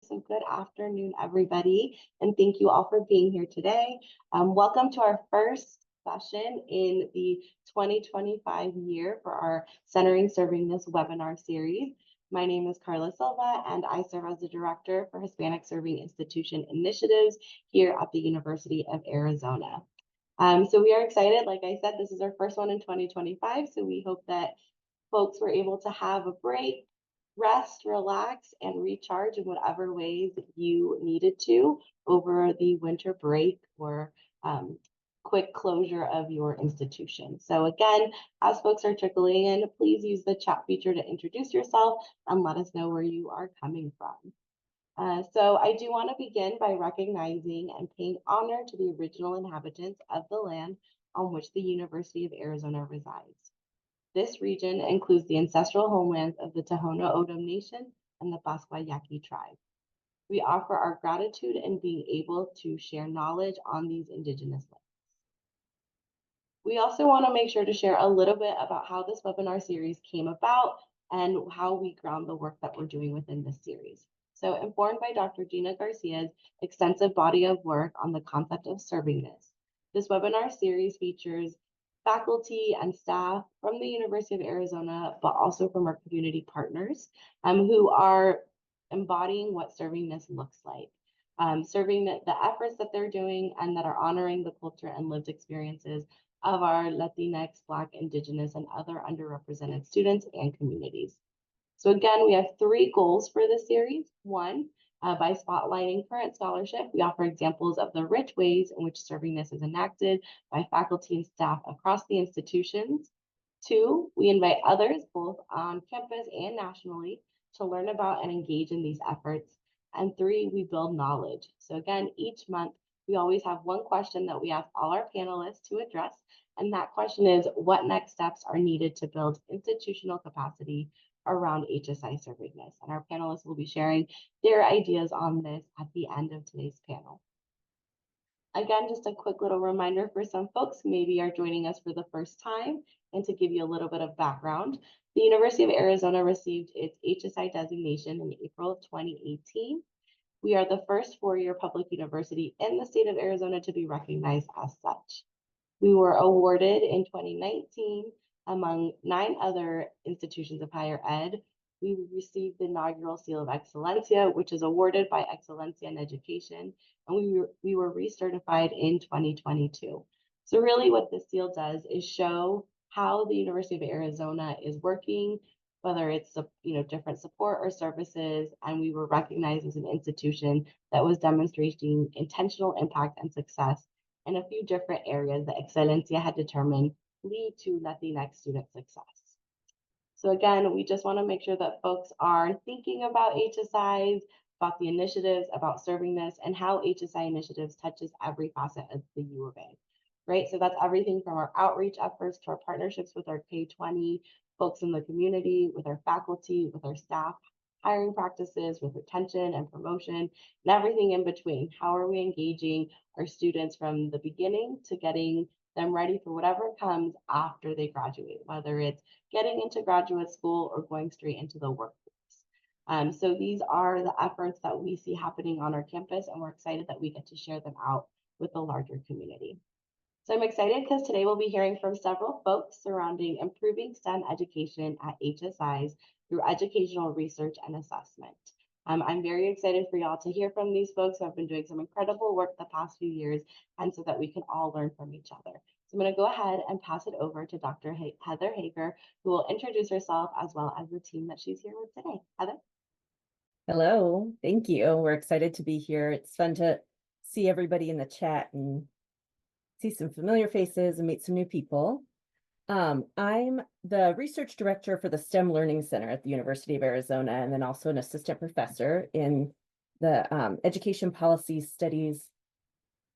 So good afternoon, everybody, and thank you all for being here today. Welcome to our first session in the 2025 year for our Centering Servingness webinar series. My name is Carla Silva, and I serve as the Director for Hispanic Serving Institution Initiatives here at the University of Arizona. So we are excited. Like I said, this is our first one in 2025, so we hope that folks were able to have a break, rest, relax, and recharge in whatever ways you needed to over the winter break or quick closure of your institution. So again, as folks are trickling in, please use the chat feature to introduce yourself and let us know where you are coming from. So I do want to begin by recognizing and paying honor to the original inhabitants of the land on which the University of Arizona resides. This region includes the ancestral homelands of the Tohono O'odham Nation and the Pascua Yaqui tribe. We offer our gratitude in being able to share knowledge on these indigenous lands. We also want to make sure to share a little bit about how this webinar series came about and how we ground the work that we're doing within this series. So informed by Dr. Gina Garcia's extensive body of work on the concept of servingness, this webinar series features faculty and staff from the University of Arizona, but also from our community partners who are embodying what servingness looks like. Serving the efforts that they're doing and that are honoring the culture and lived experiences of our Latinx, Black, Indigenous, and other underrepresented students and communities. So again, we have three goals for this series. One, by spotlighting current scholarship, we offer examples of the rich ways in which servingness is enacted by faculty and staff across the institutions. Two, we invite others, both on campus and nationally, to learn about and engage in these efforts. And three, we build knowledge. So again, each month, we always have one question that we ask all our panelists to address. And that question is, what next steps are needed to build institutional capacity around HSI servingness? And our panelists will be sharing their ideas on this at the end of today's panel. Again, just a quick little reminder for some folks who maybe are joining us for the first time, and to give you a little bit of background, the University of Arizona received its HSI designation in April of 2018. We are the first four-year public university in the state of Arizona to be recognized as such. We were awarded in 2019 among 9 other institutions of higher ed. We received the inaugural Seal of Excellencia, which is awarded by Excellencia in Education, and we were recertified in 2022. So really what this seal does is show how the University of Arizona is working, whether it's different support or services, and we were recognized as an institution that was demonstrating intentional impact and success in a few different areas that Excellencia had determined lead to Latinx student success. So again, we just want to make sure that folks are thinking about HSIs, about the initiatives, about servingness, and how HSI initiatives touches every facet of the U of A, right? So that's everything from our outreach efforts to our partnerships with our K-20 folks in the community, with our faculty, with our staff, hiring practices, with retention and promotion, and everything in between. How are we engaging our students from the beginning to getting them ready for whatever comes after they graduate, whether it's getting into graduate school or going straight into the workforce. So these are the efforts that we see happening on our campus, and we're excited that we get to share them out with the larger community. So I'm excited because today we'll be hearing from several folks surrounding improving STEM education at HSIs through educational research and assessment. I'm very excited for y'all to hear from these folks who have been doing some incredible work the past few years, and so that we can all learn from each other. So I'm going to go ahead and pass it over to Dr. Heather Hager, who will introduce herself as well as the team that she's here with today. Heather? Hello, thank you. We're excited to be here. It's fun to see everybody in the chat and see some familiar faces and meet some new people. I'm the research director for the STEM Learning Center at the University of Arizona, and then also an assistant professor in the Education Policy Studies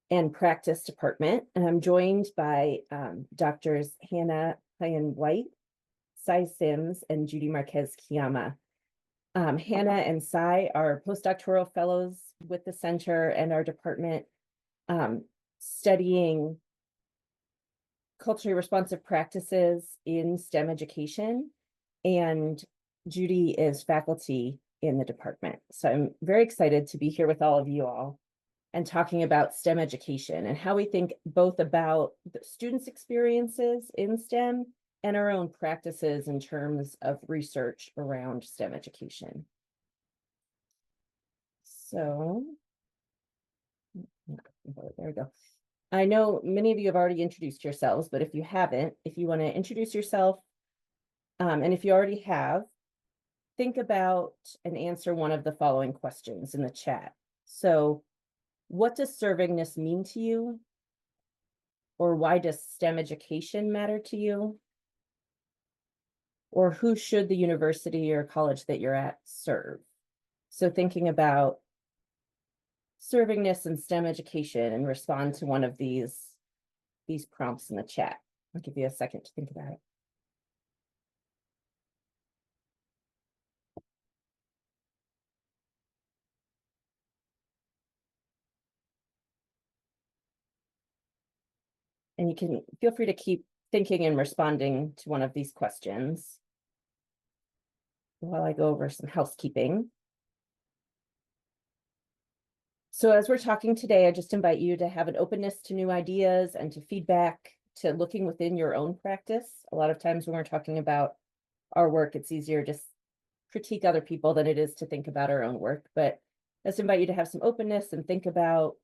and Practice Department. And I'm joined by Doctors Hannah Payan-White, Cy Sims, and Judy Marquez-Kiyama. Hannah and Cy are postdoctoral fellows with the center and our department, studying culturally responsive practices in STEM education, and Judy is faculty in the department. So I'm very excited to be here with all of you all and talking about STEM education and how we think both about the students' experiences in STEM and our own practices in terms of research around STEM education. So, there we go. I know many of you have already introduced yourselves, but if you haven't, if you want to introduce yourself, and if you already have, think about and answer one of the following questions in the chat. So, what does servingness mean to you? Or why does STEM education matter to you? Or who should the university or college that you're at serve? So thinking about servingness and STEM education and respond to one of these prompts in the chat. I'll give you a second to think about it. And you can feel free to keep thinking and responding to one of these questions while I go over some housekeeping. So as we're talking today, I just invite you to have an openness to new ideas and to feedback, to looking within your own practice. A lot of times when we're talking about our work, it's easier to critique other people than it is to think about our own work. But let's invite you to have some openness and think about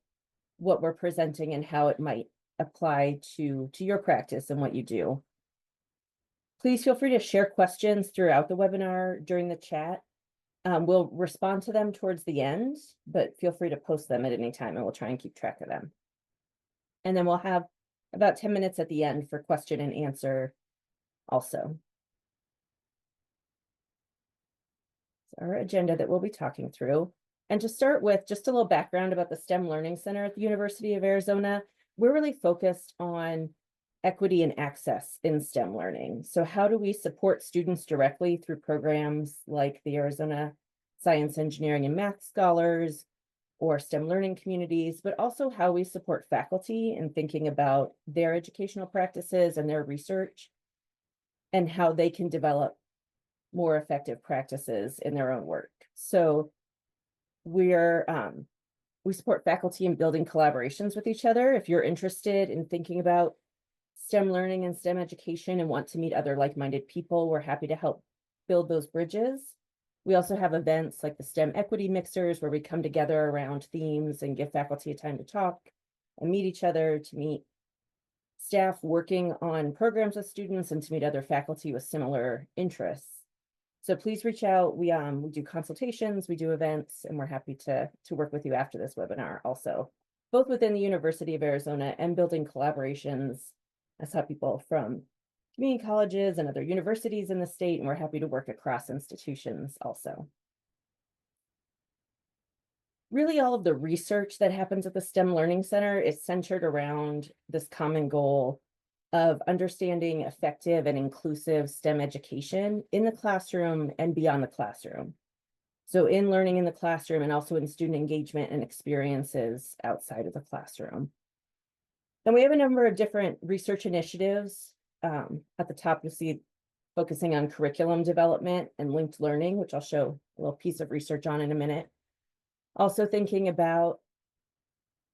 what we're presenting and how it might apply to your practice and what you do. Please feel free to share questions throughout the webinar during the chat. We'll respond to them towards the end, but feel free to post them at any time and we'll try and keep track of them. And then we'll have about 10 minutes at the end for question and answer also. It's our agenda that we'll be talking through. And to start with, just a little background about the STEM Learning Center at the University of Arizona. We're really focused on equity and access in STEM learning. So how do we support students directly through programs like the Arizona Science, Engineering, and Math Scholars or STEM learning communities, but also how we support faculty in thinking about their educational practices and their research and how they can develop more effective practices in their own work. So we support faculty in building collaborations with each other. If you're interested in thinking about STEM learning and STEM education and want to meet other like-minded people, we're happy to help build those bridges. We also have events like the STEM equity mixers where we come together around themes and give faculty a time to talk and meet each other, to meet staff working on programs with students and to meet other faculty with similar interests. So please reach out. We do consultations, we do events, and we're happy to work with you after this webinar also, both within the University of Arizona and building collaborations. I saw people from community colleges and other universities in the state, and we're happy to work across institutions also. Really, all of the research that happens at the STEM Learning Center is centered around this common goal of understanding effective and inclusive STEM education in the classroom and beyond the classroom. So in learning in the classroom and also in student engagement and experiences outside of the classroom. And we have a number of different research initiatives. At the top, you'll see focusing on curriculum development and linked learning, which I'll show a little piece of research on in a minute. Also thinking about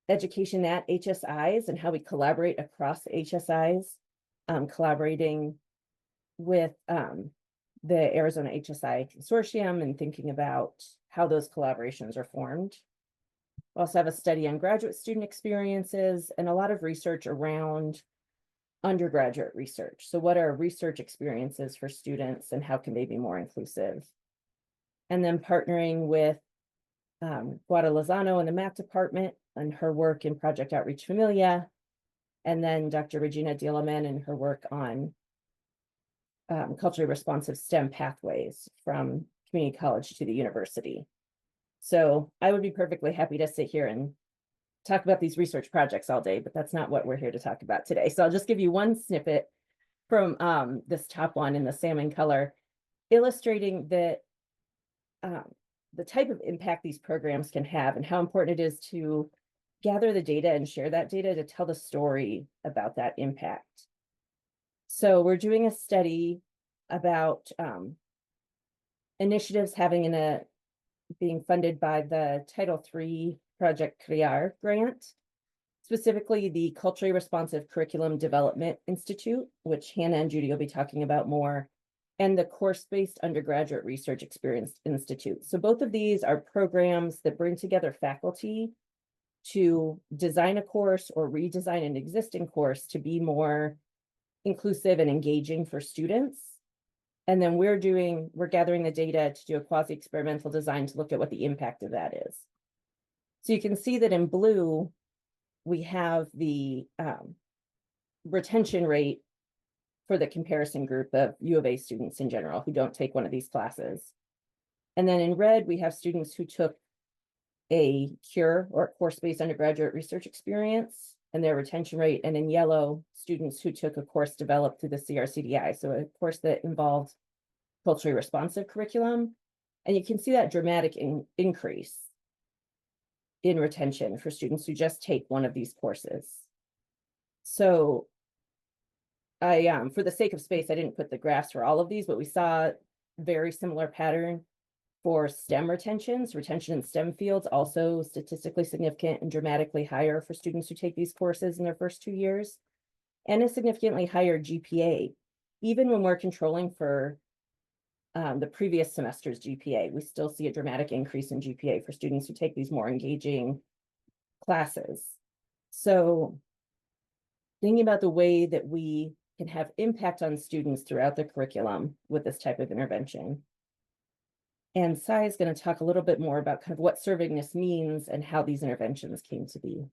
education at HSIs and how we collaborate across HSIs, collaborating with the Arizona HSI Consortium and thinking about how those collaborations are formed. We also have a study on graduate student experiences and a lot of research around undergraduate research. So what are research experiences for students and how can they be more inclusive? And then partnering with Guada Lozano in the math department and her work in Project Outreach Familia, and then Dr. Regina Dielaman and her work on culturally responsive STEM pathways from community college to the university. So I would be perfectly happy to sit here and talk about these research projects all day, but that's not what we're here to talk about today. So I'll just give you one snippet from this top one in the salmon color, illustrating that the type of impact these programs can have and how important it is to gather the data and share that data to tell the story about that impact. So we're doing a study about initiatives having an being funded by the Title III Project CREAR grant, specifically the Culturally Responsive Curriculum Development Institute, which Hannah and Judy will be talking about more, and the Course-Based Undergraduate Research Experience Institute. So both of these are programs that bring together faculty to design a course or redesign an existing course to be more inclusive and engaging for students. And then we're gathering the data to do a quasi-experimental design to look at what the impact of that is. So you can see that in blue, we have the retention rate for the comparison group of U of A students in general who don't take one of these classes. And then in red, we have students who took a CURE or course-based undergraduate research experience and their retention rate. And in yellow, students who took a course developed through the CRCDI. So a course that involved culturally responsive curriculum. And you can see that dramatic increase in retention for students who just take one of these courses. So for the sake of space, I didn't put the graphs for all of these, but we saw very similar pattern for STEM retentions. Retention in STEM fields also statistically significant and dramatically higher for students who take these courses in their first 2 years, and a significantly higher GPA. Even when we're controlling for the previous semester's GPA, we still see a dramatic increase in GPA for students who take these more engaging classes. So thinking about the way that we can have impact on students throughout the curriculum with this type of intervention. And Sai is going to talk a little bit more about kind of what servingness means and how these interventions came to be.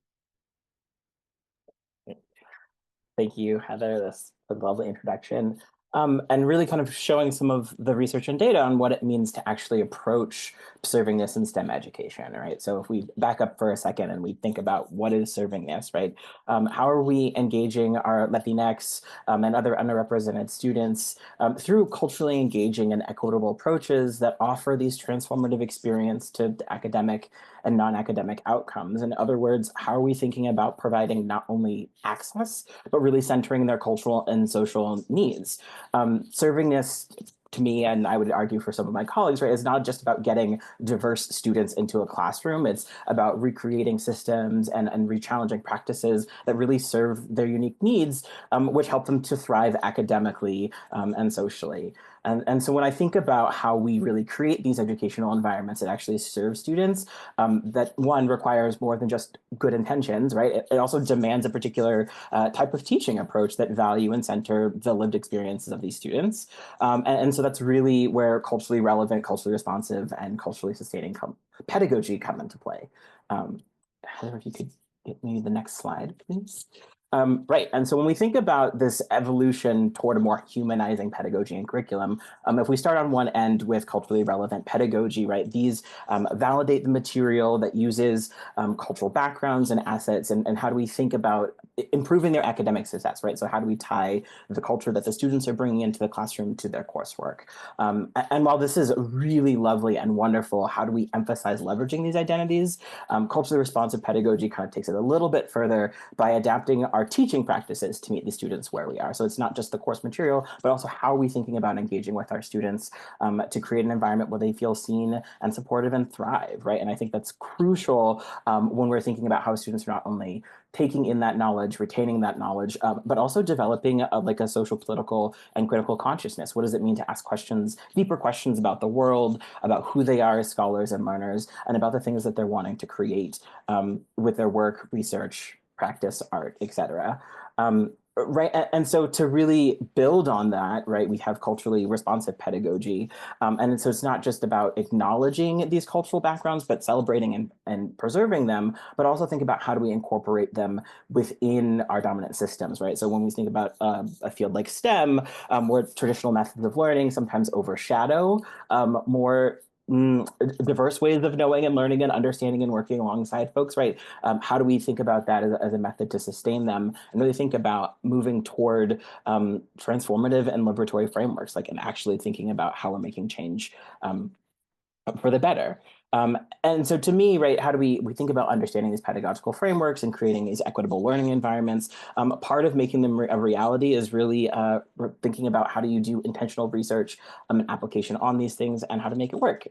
Thank you, Heather. That's a lovely introduction. And really kind of showing some of the research and data on what it means to actually approach servingness in STEM education, right? So if we back up for a second and we think about what is servingness, right? How are we engaging our Latinx and other underrepresented students through culturally engaging and equitable approaches that offer these transformative experience to academic and non-academic outcomes? In other words, how are we thinking about providing not only access, but really centering their cultural and social needs? Servingness, to me, and I would argue for some of my colleagues, right, is not just about getting diverse students into a classroom. It's about recreating systems and re-challenging practices that really serve their unique needs, which help them to thrive academically and socially. And so when I think about how we really create these educational environments that actually serve students, that one requires more than just good intentions, right? It also demands a particular type of teaching approach that value and center the lived experiences of these students. And so that's really where culturally relevant, culturally responsive, and culturally sustaining pedagogy come into play. Heather, if you could get me the next slide, please. Right, and so when we think about this evolution toward a more humanizing pedagogy and curriculum, if we start on one end with culturally relevant pedagogy, right, these validate the material that uses cultural backgrounds and assets, and how do we think about improving their academic success, right? So how do we tie the culture that the students are bringing into the classroom to their coursework? And while this is really lovely and wonderful, how do we emphasize leveraging these identities? Culturally responsive pedagogy kind of takes it a little bit further by adapting our teaching practices to meet the students where we are. So it's not just the course material, but also how are we thinking about engaging with our students to create an environment where they feel seen and supportive and thrive, right? And I think that's crucial when we're thinking about how students are not only taking in that knowledge, retaining that knowledge, but also developing like a social, political, and critical consciousness. What does it mean to ask questions, deeper questions about the world, about who they are as scholars and learners, and about the things that they're wanting to create with their work, research, practice, art, etc. Right, and so to really build on that, right, we have culturally responsive pedagogy, and so it's not just about acknowledging these cultural backgrounds, but celebrating and preserving them, but also think about how do we incorporate them within our dominant systems, right? So when we think about a field like STEM, where traditional methods of learning sometimes overshadow more diverse ways of knowing and learning and understanding and working alongside folks, right? How do we think about that as a method to sustain them and really think about moving toward transformative and liberatory frameworks, like and actually thinking about how we're making change for the better. And so to me, right, how do we think about understanding these pedagogical frameworks and creating these equitable learning environments? Part of making them a reality is really thinking about how do you do intentional research and application on these things and how to make it work.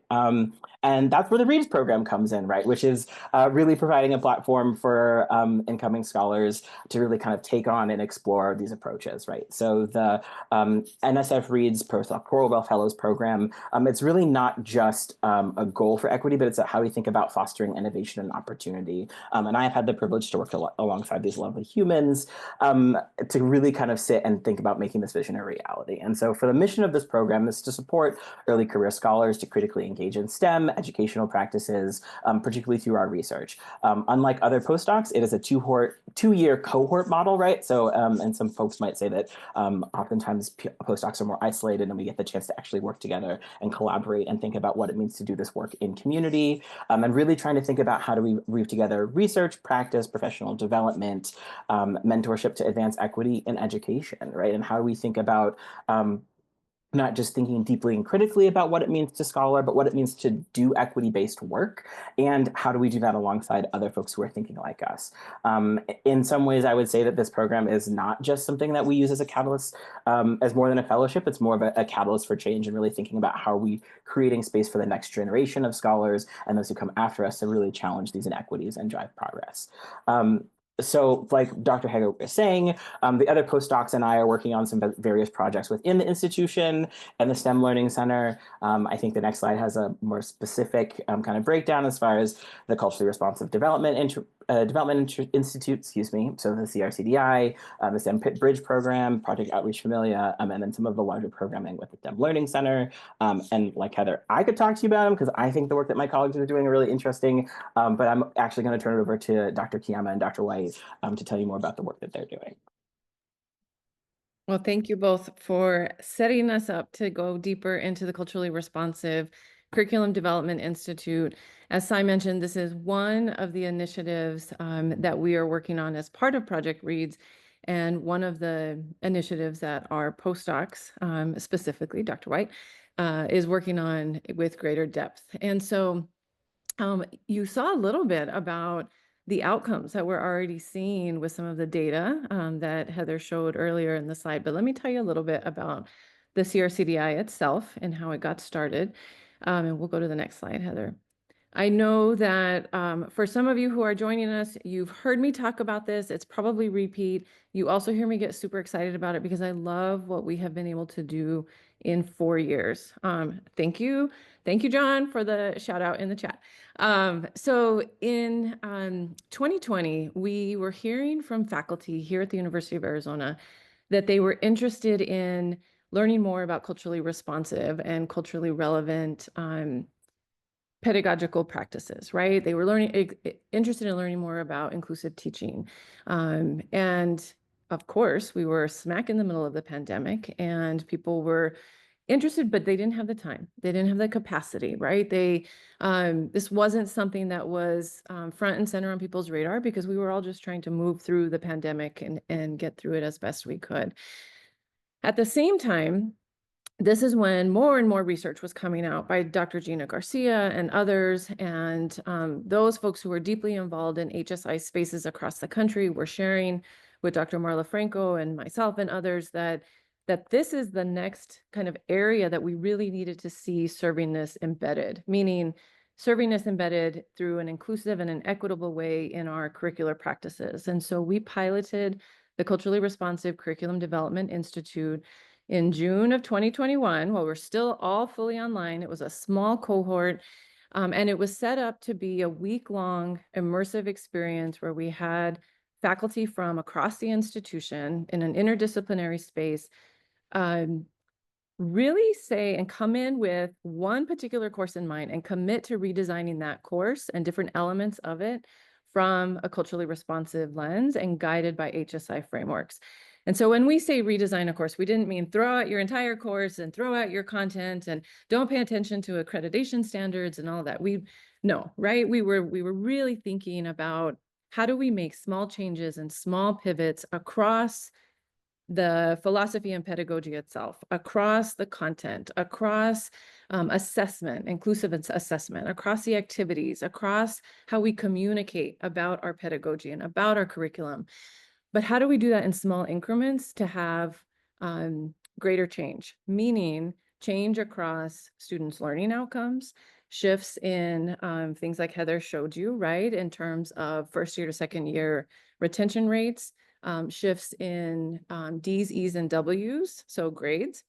And that's where the READS program comes in, right, which is really providing a platform for incoming scholars to really kind of take on and explore these approaches, right? So the NSF READS postdoctoral fellows program, it's really not just a goal for equity, but it's how we think about fostering innovation and opportunity. And I have had the privilege to work alongside these lovely humans to really kind of sit and think about making this vision a reality. And so for the mission of this program is to support early career scholars to critically engage in STEM educational practices, particularly through our research. Unlike other postdocs, it is a two-year cohort model, right? So, and some folks might say that oftentimes postdocs are more isolated and we get the chance to actually work together and collaborate and think about what it means to do this work in community, and really trying to think about how do we weave together research, practice, professional development, mentorship to advance equity in education, right? And how do we think about not just thinking deeply and critically about what it means to scholar, but what it means to do equity-based work, and how do we do that alongside other folks who are thinking like us. In some ways, I would say that this program is not just something that we use as a catalyst, as more than a fellowship. It's more of a catalyst for change and really thinking about how are we creating space for the next generation of scholars and those who come after us to really challenge these inequities and drive progress. So like Dr. Hager was saying, the other postdocs and I are working on some various projects within the institution and the STEM Learning Center. I think the next slide has a more specific kind of breakdown as far as the Culturally Responsive Development Institute, excuse me, so the CRCDI, the STEM Pit Bridge Program, Project Outreach Familia, and then some of the larger programming with the STEM Learning Center. And like Heather, I could talk to you about them because I think the work that my colleagues are doing are really interesting, but I'm actually going to turn it over to Dr. Kiyama and Dr. White to tell you more about the work that they're doing. Well, thank you both for setting us up to go deeper into the Culturally Responsive Curriculum Development Institute. As Sai mentioned, this is one of the initiatives that we are working on as part of Project READS, and one of the initiatives that our postdocs, specifically Dr. White, is working on with greater depth. And so you saw a little bit about the outcomes that we're already seeing with some of the data that Heather showed earlier in the slide. But let me tell you a little bit about the CRCDI itself and how it got started. And we'll go to the next slide, Heather. I know that for some of you who are joining us, you've heard me talk about this. It's probably repeat. You also hear me get super excited about it because I love what we have been able to do in 4 years. Thank you. Thank you, John, for the shout out in the chat. So in 2020, we were hearing from faculty here at the University of Arizona that they were interested in learning more about culturally responsive and culturally relevant pedagogical practices, right? They were interested in learning more about inclusive teaching. And of course, we were smack in the middle of the pandemic and people were interested, but they didn't have the time. They didn't have the capacity, right? This wasn't something that was front and center on people's radar because we were all just trying to move through the pandemic and get through it as best we could. At the same time, this is when more and more research was coming out by Dr. Gina Garcia and others. And those folks who were deeply involved in HSI spaces across the country were sharing with Dr. Marla Franco and myself and others that this is the next kind of area that we really needed to see servingness embedded, meaning servingness embedded through an inclusive and an equitable way in our curricular practices. And so we piloted the Culturally Responsive Curriculum Development Institute in June of 2021, while we're still all fully online. It was a small cohort, and it was set up to be a week-long immersive experience where we had faculty from across the institution in an interdisciplinary space really say and come in with one particular course in mind and commit to redesigning that course and different elements of it from a culturally responsive lens and guided by HSI frameworks. And so when we say redesign a course, we didn't mean throw out your entire course and throw out your content and don't pay attention to accreditation standards and all that. No, right? We were really thinking about how do we make small changes and small pivots across the philosophy and pedagogy itself, across the content, across assessment, inclusive assessment, across the activities, across how we communicate about our pedagogy and about our curriculum. But how do we do that in small increments to have greater change, meaning change across students' learning outcomes, shifts in things like Heather showed you, right, in terms of first year to second year retention rates, shifts in D's, E's, and W's, so grades,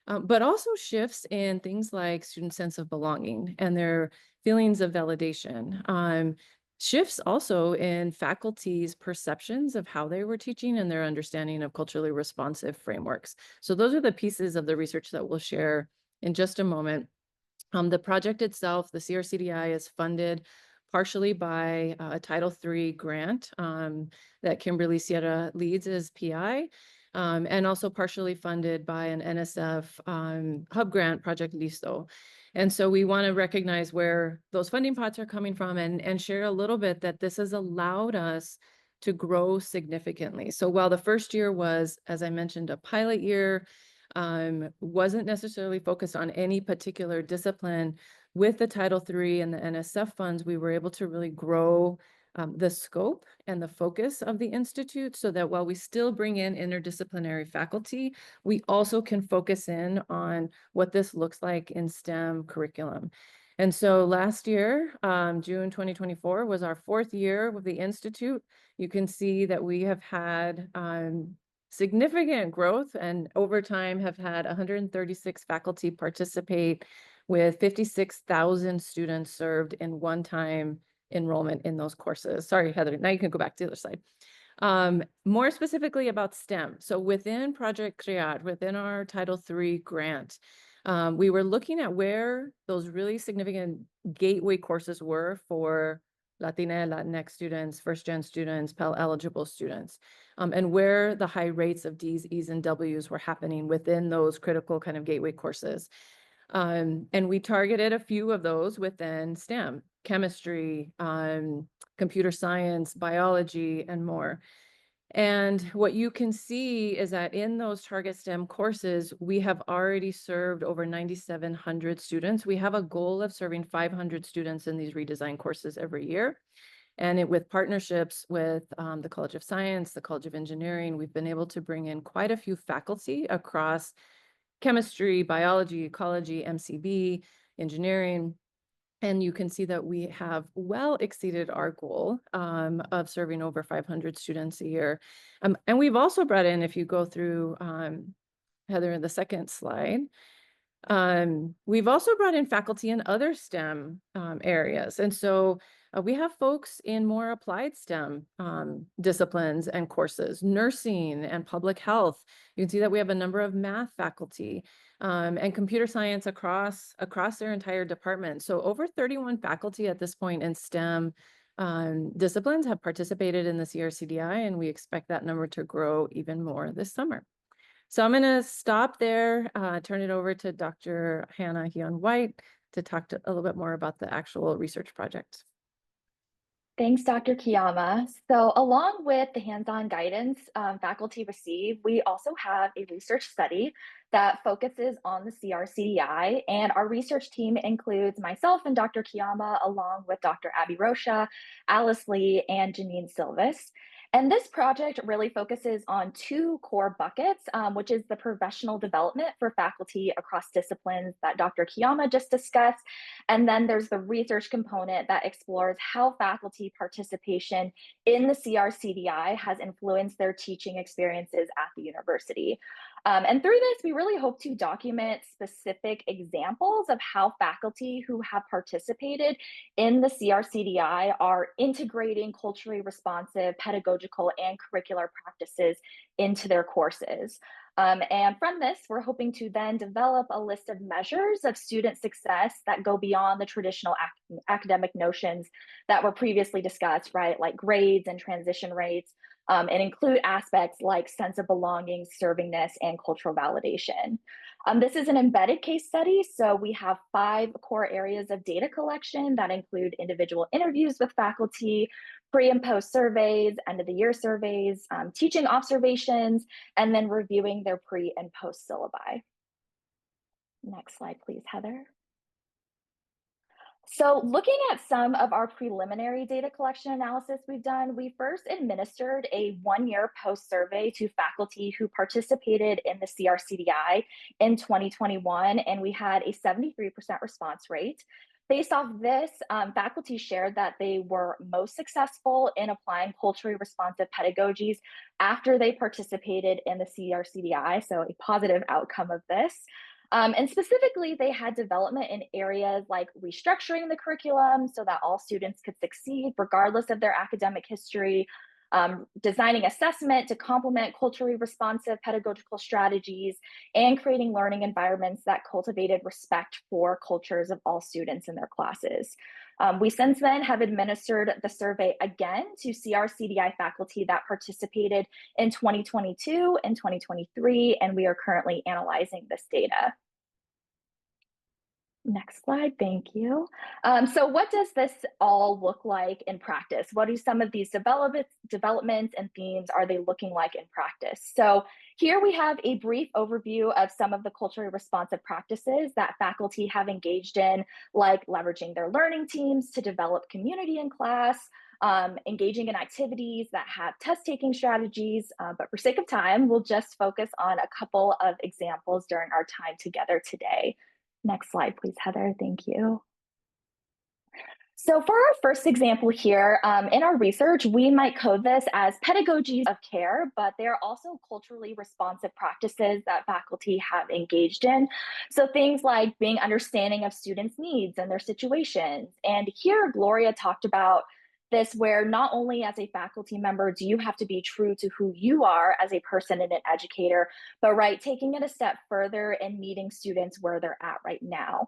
but also shifts in things like student sense of belonging and their feelings of validation. Shifts also in faculty's perceptions of how they were teaching and their understanding of culturally responsive frameworks. So those are the pieces of the research that we'll share in just a moment. The project itself, the CRCDI, is funded partially by a Title III grant that Kimberly Sierra leads as PI, and also partially funded by an NSF hub grant, Project Listo. And so we want to recognize where those funding pots are coming from and share a little bit that this has allowed us to grow significantly. So while the first year was, as I mentioned, a pilot year, wasn't necessarily focused on any particular discipline, with the Title III and the NSF funds, we were able to really grow the scope and the focus of the Institute so that while we still bring in interdisciplinary faculty, we also can focus in on what this looks like in STEM curriculum. And so last year, June 2024, was our 4th year with the Institute. You can see that we have had significant growth and over time have had 136 faculty participate with 56,000 students served in one-time enrollment in those courses. Sorry, Heather, now you can go back to the other slide. More specifically about STEM. So within Project Crear, within our Title III grant, we were looking at where those really significant gateway courses were for Latina, Latinx students, first-gen students, Pell eligible students, and where the high rates of D's, E's, and W's were happening within those critical kind of gateway courses. And we targeted a few of those within STEM, chemistry, computer science, biology, and more. And what you can see is that in those target STEM courses, we have already served over 9,700 students. We have a goal of serving 500 students in these redesigned courses every year. And with partnerships with the College of Science, the College of Engineering, we've been able to bring in quite a few faculty across chemistry, biology, ecology, MCB, engineering. And you can see that we have well exceeded our goal of serving over 500 students a year. And we've also brought in, if you go through, Heather, in the second slide, we've also brought in faculty in other STEM areas. And so we have folks in more applied STEM disciplines and courses, nursing and public health. You can see that we have a number of math faculty and computer science across their entire department. So over 31 faculty at this point in STEM disciplines have participated in the CRCDI, and we expect that number to grow even more this summer. So I'm going to stop there, turn it over to Dr. Hannah Hyun-White to talk a little bit more about the actual research project. Thanks, Dr. Kiyama. So along with the hands-on guidance faculty receive, we also have a research study that focuses on the CRCDI, and our research team includes myself and Dr. Kiyama, along with Dr. Abby Rocha, Alice Lee, and Janine Silvis. And this project really focuses on 2 core buckets, which is the professional development for faculty across disciplines that Dr. Kiyama just discussed. And then there's the research component that explores how faculty participation in the CRCDI has influenced their teaching experiences at the university. And through this, we really hope to document specific examples of how faculty who have participated in the CRCDI are integrating culturally responsive pedagogical and curricular practices into their courses. And from this, we're hoping to then develop a list of measures of student success that go beyond the traditional academic notions that were previously discussed, right? Like grades and transition rates, and include aspects like sense of belonging, servingness, and cultural validation. This is an embedded case study, so we have 5 core areas of data collection that include individual interviews with faculty, pre and post surveys, end of the year surveys, teaching observations, and then reviewing their pre and post syllabi. Next slide, please, Heather. So looking at some of our preliminary data collection analysis we've done, we first administered a 1-year post survey to faculty who participated in the CRCDI in 2021, and we had a 73% response rate. Based off this, faculty shared that they were most successful in applying culturally responsive pedagogies after they participated in the CRCDI, so a positive outcome of this. And specifically, they had development in areas like restructuring the curriculum so that all students could succeed regardless of their academic history, designing assessment to complement culturally responsive pedagogical strategies, and creating learning environments that cultivated respect for cultures of all students in their classes. We since then have administered the survey again to CRCDI faculty that participated in 2022 and 2023, and we are currently analyzing this data. Next slide, thank you. So what does this all look like in practice? What do some of these developments and themes are they looking like in practice? So here we have a brief overview of some of the culturally responsive practices that faculty have engaged in, like leveraging their learning teams to develop community in class, engaging in activities that have test-taking strategies, but for sake of time, we'll just focus on a couple of examples during our time together today. Next slide, please, Heather. Thank you. So for our first example here, in our research, we might code this as pedagogies of care, but they are also culturally responsive practices that faculty have engaged in. So things like being understanding of students' needs and their situations. And here, Gloria talked about this, where not only as a faculty member do you have to be true to who you are as a person and an educator, but taking it a step further and meeting students where they're at right now.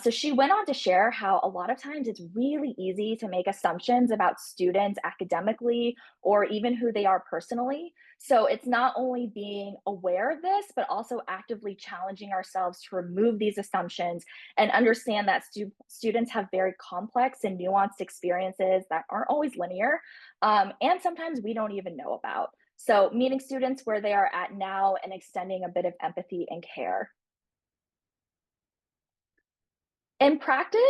So she went on to share how a lot of times it's really easy to make assumptions about students academically or even who they are personally. So it's not only being aware of this, but also actively challenging ourselves to remove these assumptions and understand that students have very complex and nuanced experiences that aren't always linear, and sometimes we don't even know about. So meeting students where they are at now and extending a bit of empathy and care. In practice,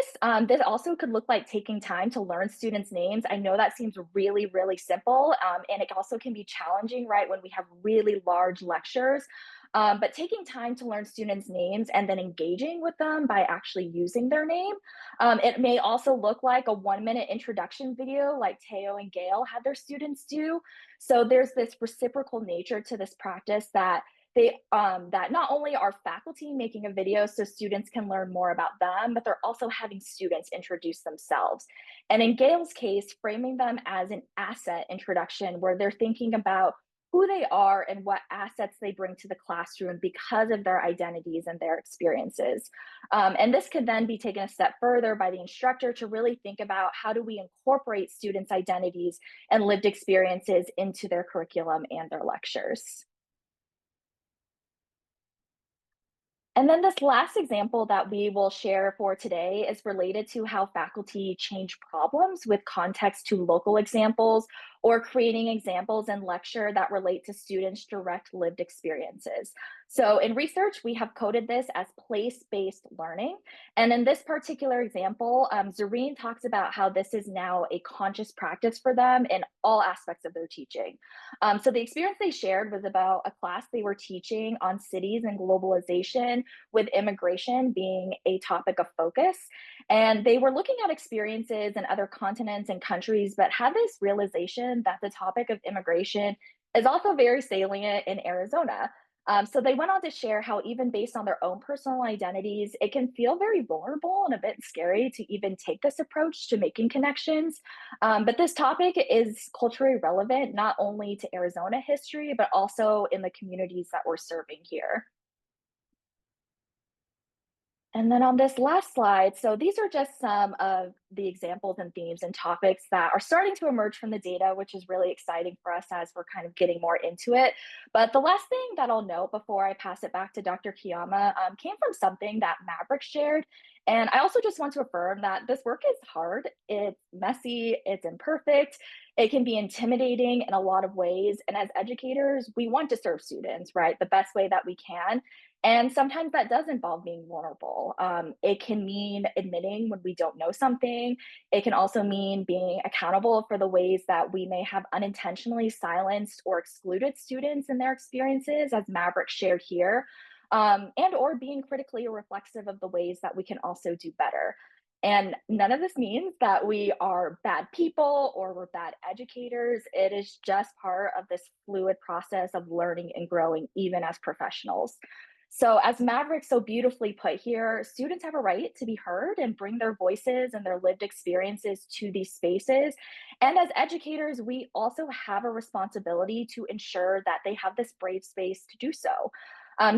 this also could look like taking time to learn students' names. I know that seems really, really simple, and it also can be challenging, right, when we have really large lectures. But taking time to learn students' names and then engaging with them by actually using their name. It may also look like a 1-minute introduction video like Teo and Gail had their students do. So there's this reciprocal nature to this practice that that not only are faculty making a video so students can learn more about them, but they're also having students introduce themselves. And in Gail's case, framing them as an asset introduction where they're thinking about who they are and what assets they bring to the classroom because of their identities and their experiences. And this could then be taken a step further by the instructor to really think about how do we incorporate students' identities and lived experiences into their curriculum and their lectures. And then this last example that we will share for today is related to how faculty change problems with context to local examples or creating examples in lecture that relate to students' direct lived experiences. So in research, we have coded this as place-based learning. And in this particular example, Zareen talks about how this is now a conscious practice for them in all aspects of their teaching. So the experience they shared was about a class they were teaching on cities and globalization, with immigration being a topic of focus. And they were looking at experiences in other continents and countries, but had this realization that the topic of immigration is also very salient in Arizona. So they went on to share how even based on their own personal identities, it can feel very vulnerable and a bit scary to even take this approach to making connections. But this topic is culturally relevant, not only to Arizona history, but also in the communities that we're serving here. And then on this last slide, so these are just some of the examples and themes and topics that are starting to emerge from the data, which is really exciting for us as we're kind of getting more into it. But the last thing that I'll note before I pass it back to Dr. Kiyama came from something that Maverick shared. And I also just want to affirm that this work is hard, it's messy, it's imperfect, it can be intimidating in a lot of ways. And as educators, we want to serve students, right, the best way that we can. And sometimes that does involve being vulnerable. It can mean admitting when we don't know something. It can also mean being accountable for the ways that we may have unintentionally silenced or excluded students in their experiences, as Maverick shared here, and or being critically reflexive of the ways that we can also do better. And none of this means that we are bad people or we're bad educators. It is just part of this fluid process of learning and growing, even as professionals. So as Maverick so beautifully put here, students have a right to be heard and bring their voices and their lived experiences to these spaces. And as educators, we also have a responsibility to ensure that they have this brave space to do so.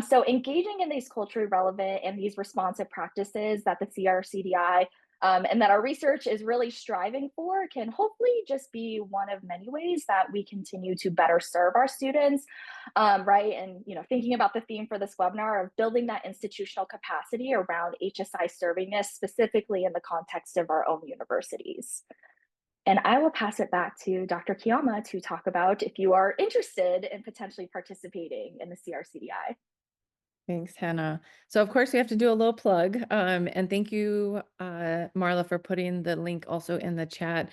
So engaging in these culturally relevant and these responsive practices that the CRCDI and that our research is really striving for can hopefully just be one of many ways that we continue to better serve our students, right? And thinking about the theme for this webinar of building that institutional capacity around HSI servingness, specifically in the context of our own universities. And I will pass it back to Dr. Kiyama to talk about if you are interested in potentially participating in the CRCDI. Thanks, Hannah. So of course we have to do a little plug. And thank you, Marla, for putting the link also in the chat.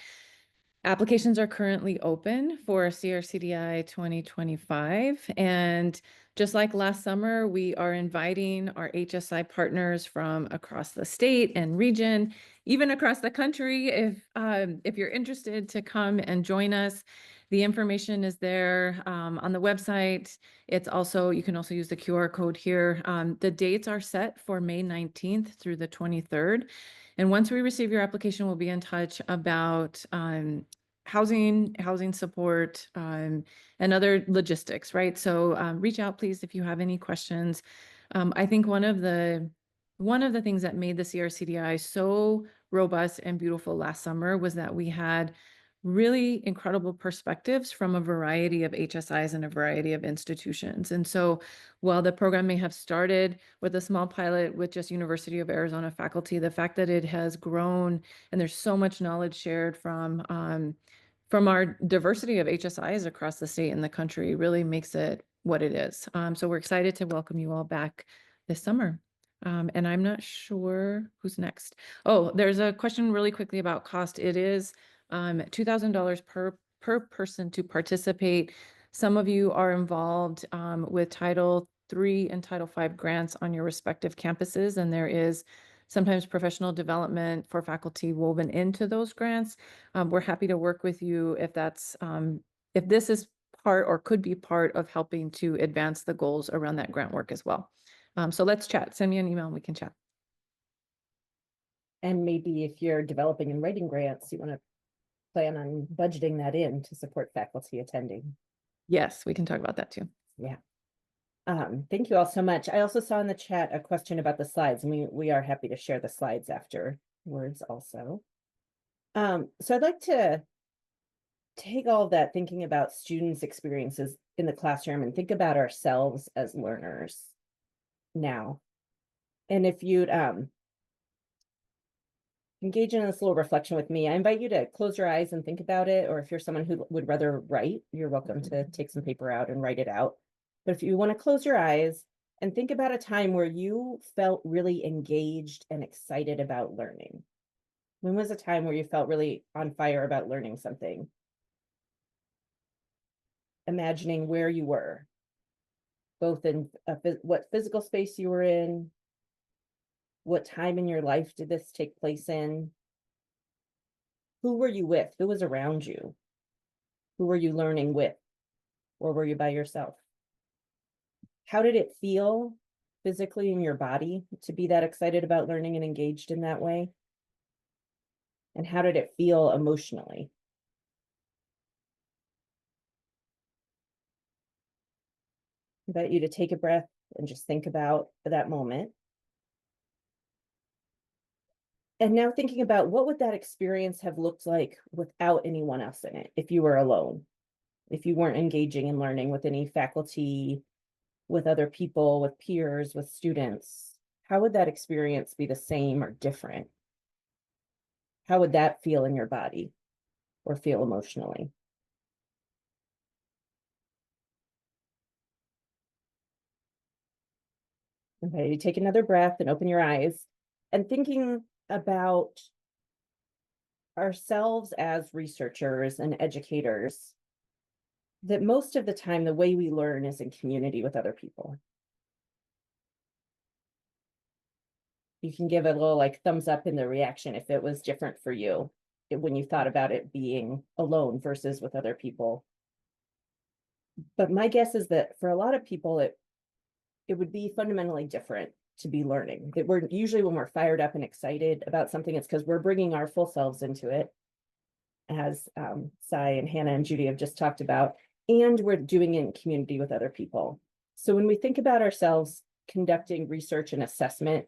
Applications are currently open for CRCDI 2025. And just like last summer, we are inviting our HSI partners from across the state and region, even across the country, if you're interested to come and join us. The information is there on the website. You can also use the QR code here. The dates are set for May 19th through the 23rd. And once we receive your application, we'll be in touch about housing support, and other logistics, right? So reach out, please, if you have any questions. I think one of the things that made the CRCDI so robust and beautiful last summer was that we had really incredible perspectives from a variety of HSIs and a variety of institutions. And so while the program may have started with a small pilot with just University of Arizona faculty, the fact that it has grown and there's so much knowledge shared from our diversity of HSIs across the state and the country really makes it what it is. So we're excited to welcome you all back this summer. And I'm not sure who's next. Oh, there's a question really quickly about cost. It is $2,000 per person to participate. Some of you are involved with Title III and Title V grants on your respective campuses, and there is sometimes professional development for faculty woven into those grants. We're happy to work with you if this is part or could be part of helping to advance the goals around that grant work as well. So let's chat. Send me an email and we can chat. And maybe if you're developing and writing grants, you want to plan on budgeting that in to support faculty attending. Yes, we can talk about that too. Yeah. Thank you all so much. I also saw in the chat a question about the slides, and we are happy to share the slides afterwards also. So I'd like to take all of that thinking about students' experiences in the classroom and think about ourselves as learners now. And if you'd engage in this little reflection with me, I invite you to close your eyes and think about it, or if you're someone who would rather write, you're welcome to take some paper out and write it out. But if you want to close your eyes and think about a time where you felt really engaged and excited about learning. When was a time where you felt really on fire about learning something? Imagining where you were, both in what physical space you were in, what time in your life did this take place in? Who were you with? Who was around you? Who were you learning with? Or were you by yourself? How did it feel physically in your body to be that excited about learning and engaged in that way? And how did it feel emotionally? I invite you to take a breath and just think about that moment. And now thinking about what would that experience have looked like without anyone else in it, if you were alone, if you weren't engaging in learning with any faculty, with other people, with peers, with students, how would that experience be the same or different? How would that feel in your body or feel emotionally? Okay, you take another breath and open your eyes, and thinking about ourselves as researchers and educators, that most of the time the way we learn is in community with other people. You can give a little like thumbs up in the reaction if it was different for you when you thought about it being alone versus with other people. But my guess is that for a lot of people, it would be fundamentally different to be learning. That we're usually, when we're fired up and excited about something, it's because we're bringing our full selves into it, as Sai and Hannah and Judy have just talked about, and we're doing it in community with other people. So when we think about ourselves conducting research and assessment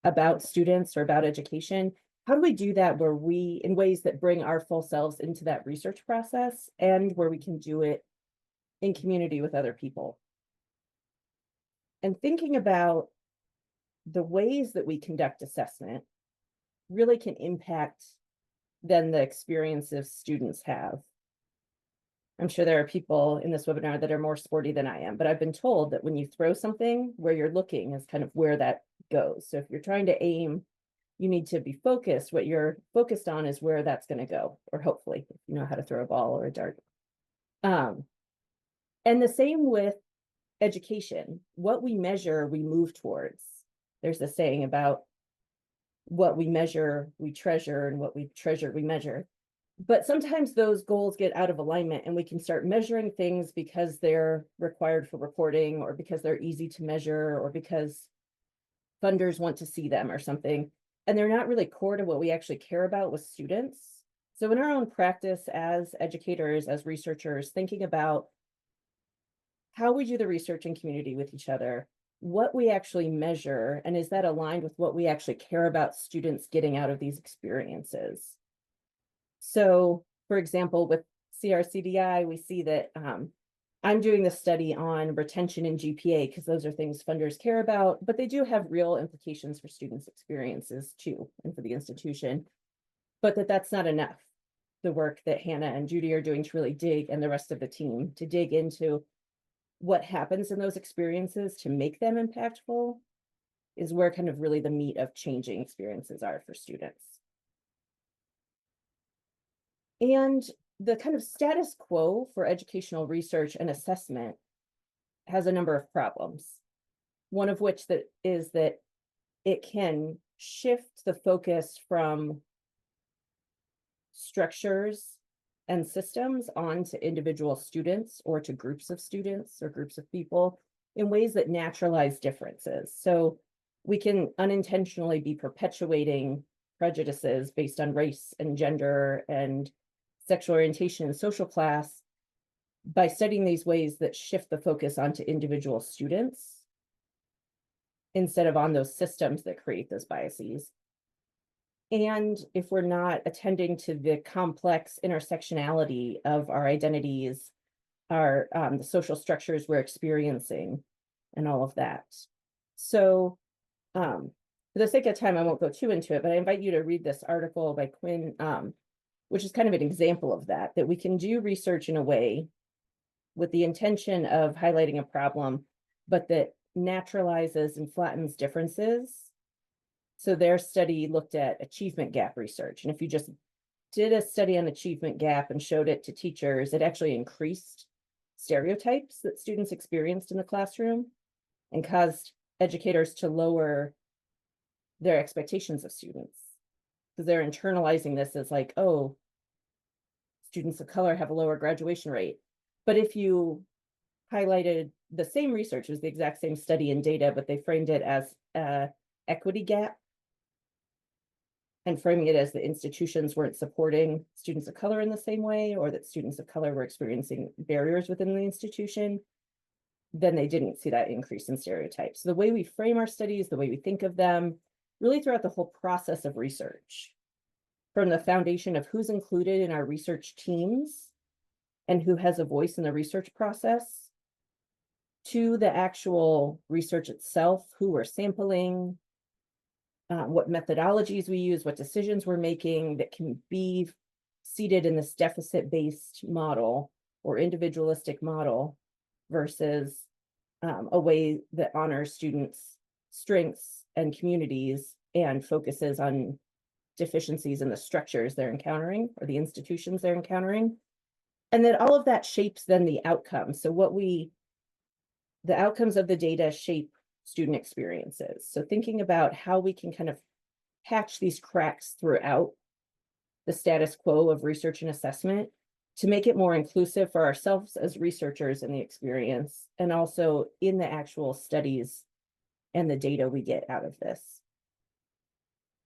about students or about education, how do we do that where we, in ways that bring our full selves into that research process, and where we can do it in community with other people? And thinking about the ways that we conduct assessment really can impact then the experiences students have. I'm sure there are people in this webinar that are more sporty than I am, but I've been told that when you throw something, where you're looking is kind of where that goes. So if you're trying to aim, you need to be focused. What you're focused on is where that's going to go, or hopefully, if you know how to throw a ball or a dart. And the same with education. What we measure, we move towards. There's a saying about what we measure, we treasure, and what we treasure, we measure. But sometimes those goals get out of alignment, and we can start measuring things because they're required for reporting, or because they're easy to measure, or because funders want to see them or something. And they're not really core to what we actually care about with students. So in our own practice as educators, as researchers, thinking about how we do the research in community with each other, what we actually measure, and is that aligned with what we actually care about students getting out of these experiences? So, for example, with CRCDI, we see that I'm doing this study on retention and GPA because those are things funders care about, but they do have real implications for students' experiences too, and for the institution. But that's not enough. The work that Hannah and Judy are doing to really dig, and the rest of the team, to dig into what happens in those experiences to make them impactful, is where kind of really the meat of changing experiences are for students. And the kind of status quo for educational research and assessment has a number of problems. One of which is that it can shift the focus from structures and systems onto individual students, or to groups of students or groups of people, in ways that naturalize differences. So we can unintentionally be perpetuating prejudices based on race and gender and sexual orientation and social class by studying these ways that shift the focus onto individual students instead of on those systems that create those biases. And if we're not attending to the complex intersectionality of our identities, our the social structures we're experiencing, and all of that. So for the sake of time, I won't go too into it, but I invite you to read this article by Quinn, which is kind of an example of that we can do research in a way with the intention of highlighting a problem, but that naturalizes and flattens differences. So their study looked at achievement gap research. And if you just did a study on achievement gap and showed it to teachers, it actually increased stereotypes that students experienced in the classroom and caused educators to lower their expectations of students, because they're internalizing this as like, oh, students of color have a lower graduation rate. But if you highlighted the same research, it was the exact same study and data, but they framed it as equity gap, and framing it as the institutions weren't supporting students of color in the same way, or that students of color were experiencing barriers within the institution, then they didn't see that increase in stereotypes. So the way we frame our studies, the way we think of them, really throughout the whole process of research, from the foundation of who's included in our research teams and who has a voice in the research process, to the actual research itself, who we're sampling, what methodologies we use, what decisions we're making that can be seated in this deficit-based model or individualistic model versus a way that honors students' strengths and communities and focuses on deficiencies in the structures they're encountering or the institutions they're encountering. And that all of that shapes then the outcomes. So the outcomes of the data shape student experiences. So thinking about how we can kind of patch these cracks throughout the status quo of research and assessment to make it more inclusive for ourselves as researchers in the experience, and also in the actual studies and the data we get out of this.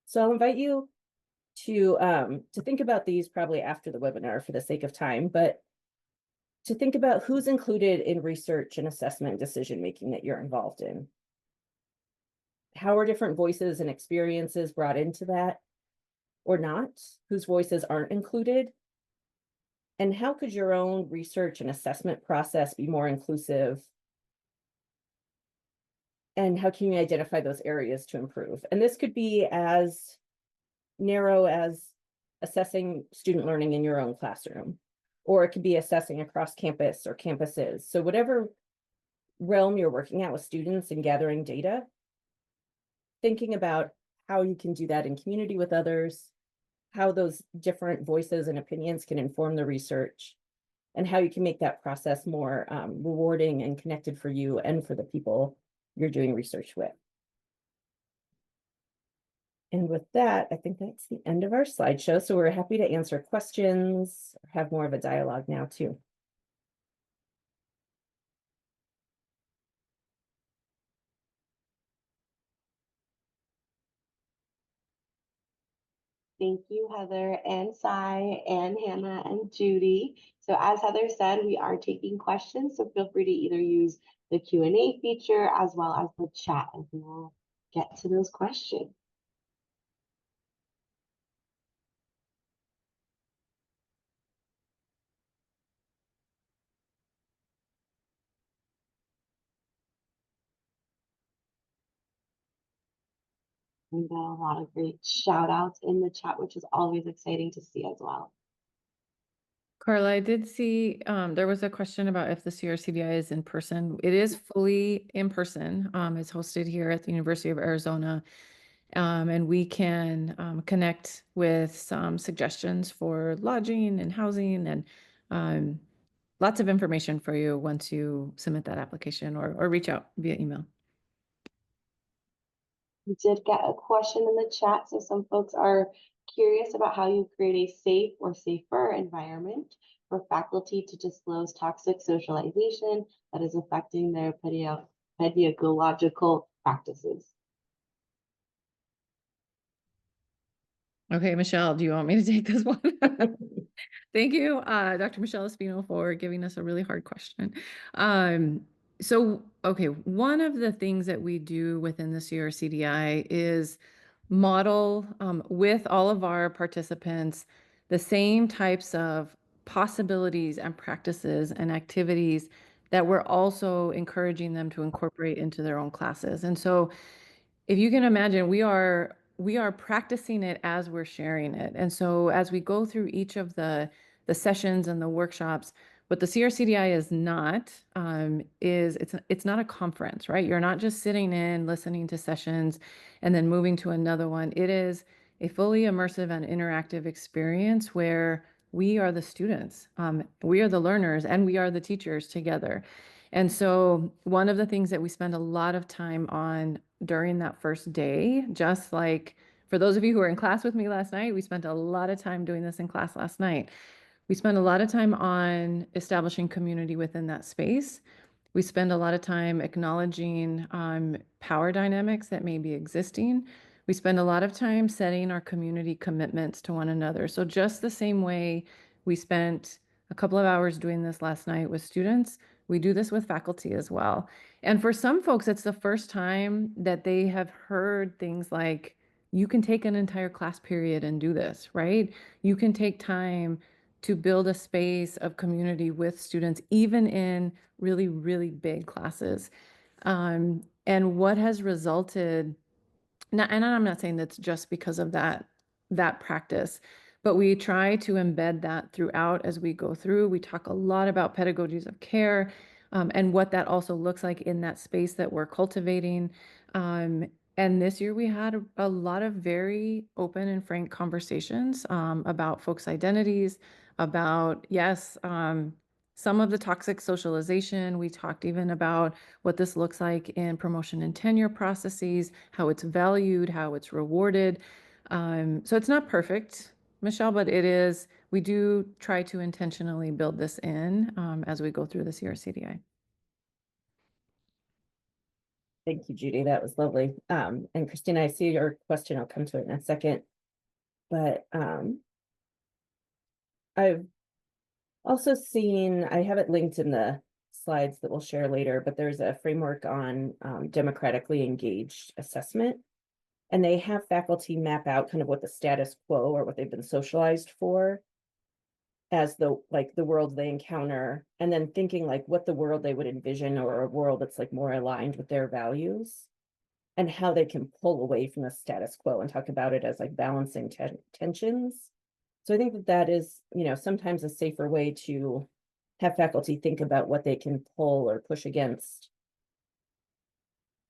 So I'll invite you to think about these probably after the webinar for the sake of time, but to think about who's included in research and assessment decision-making that you're involved in. How are different voices and experiences brought into that or not? Whose voices aren't included? And how could your own research and assessment process be more inclusive? And how can you identify those areas to improve? And this could be as narrow as assessing student learning in your own classroom, or it could be assessing across campus or campuses. So whatever realm you're working at with students and gathering data, thinking about how you can do that in community with others, how those different voices and opinions can inform the research, and how you can make that process more rewarding and connected for you and for the people you're doing research with. And with that, I think that's the end of our slideshow. So we're happy to answer questions, or have more of a dialogue now too. Thank you, Heather and Sai and Hannah and Judy. So as Heather said, we are taking questions, so feel free to either use the Q&A feature as well as the chat, and we will get to those questions. We got a lot of great shout outs in the chat, which is always exciting to see as well. Carla, I did see there was a question about if the CRCDI is in person. It is fully in person. It's hosted here at the University of Arizona. And we can connect with some suggestions for lodging and housing and lots of information for you once you submit that application or reach out via email. We did get a question in the chat, so some folks are curious about how you create a safe or safer environment for faculty to disclose toxic socialization that is affecting their pedagogical practices. Okay, Michelle, do you want me to take this one? Thank you, Dr. Michelle Espino, for giving us a really hard question. Okay, one of the things that we do within the CRCDI is model with all of our participants the same types of possibilities and practices and activities that we're also encouraging them to incorporate into their own classes. And so if you can imagine, we are practicing it as we're sharing it. And so as we go through each of the sessions and the workshops, what the CRCDI is not, it's not a conference, right? You're not just sitting in, listening to sessions and then moving to another one. It is a fully immersive and interactive experience where we are the students, we are the learners, and we are the teachers together. And so one of the things that we spend a lot of time on during that first day, just like for those of you who were in class with me last night, we spent a lot of time doing this in class last night. We spend a lot of time on establishing community within that space. We spend a lot of time acknowledging power dynamics that may be existing. We spend a lot of time setting our community commitments to one another. So just the same way we spent a couple of hours doing this last night with students, we do this with faculty as well. And for some folks, it's the first time that they have heard things like you can take an entire class period and do this, right? You can take time to build a space of community with students, even in really, really big classes. And what has resulted, and I'm not saying that's just because of that practice, but we try to embed that throughout as we go through. We talk a lot about pedagogies of care, and what that also looks like in that space that we're cultivating. And this year we had a lot of very open and frank conversations about folks' identities, about, yes, some of the toxic socialization. We talked even about what this looks like in promotion and tenure processes, how it's valued, how it's rewarded. So it's not perfect, Michelle, but it is, we do try to intentionally build this in as we go through this CRCDI. Thank you, Judy. That was lovely. And Christina, I see your question. I'll come to it in a second. But I've also seen, I have it linked in the slides that we'll share later, but there's a framework on democratically engaged assessment. And they have faculty map out kind of what the status quo or what they've been socialized for as the world they encounter, and then thinking like what the world they would envision, or a world that's like more aligned with their values, and how they can pull away from the status quo and talk about it as like balancing tensions. So I think that that is, you know, sometimes a safer way to have faculty think about what they can pull or push against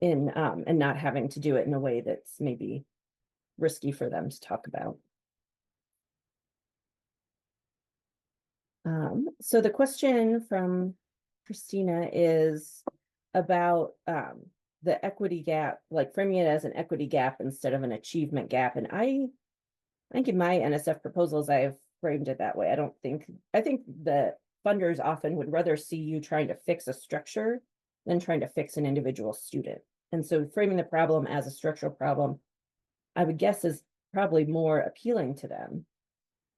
in and not having to do it in a way that's maybe risky for them to talk about. So the question from Christina is about the equity gap, like framing it as an equity gap instead of an achievement gap. And I think in my NSF proposals, I have framed it that way. I think the funders often would rather see you trying to fix a structure than trying to fix an individual student. And so framing the problem as a structural problem, I would guess, is probably more appealing to them.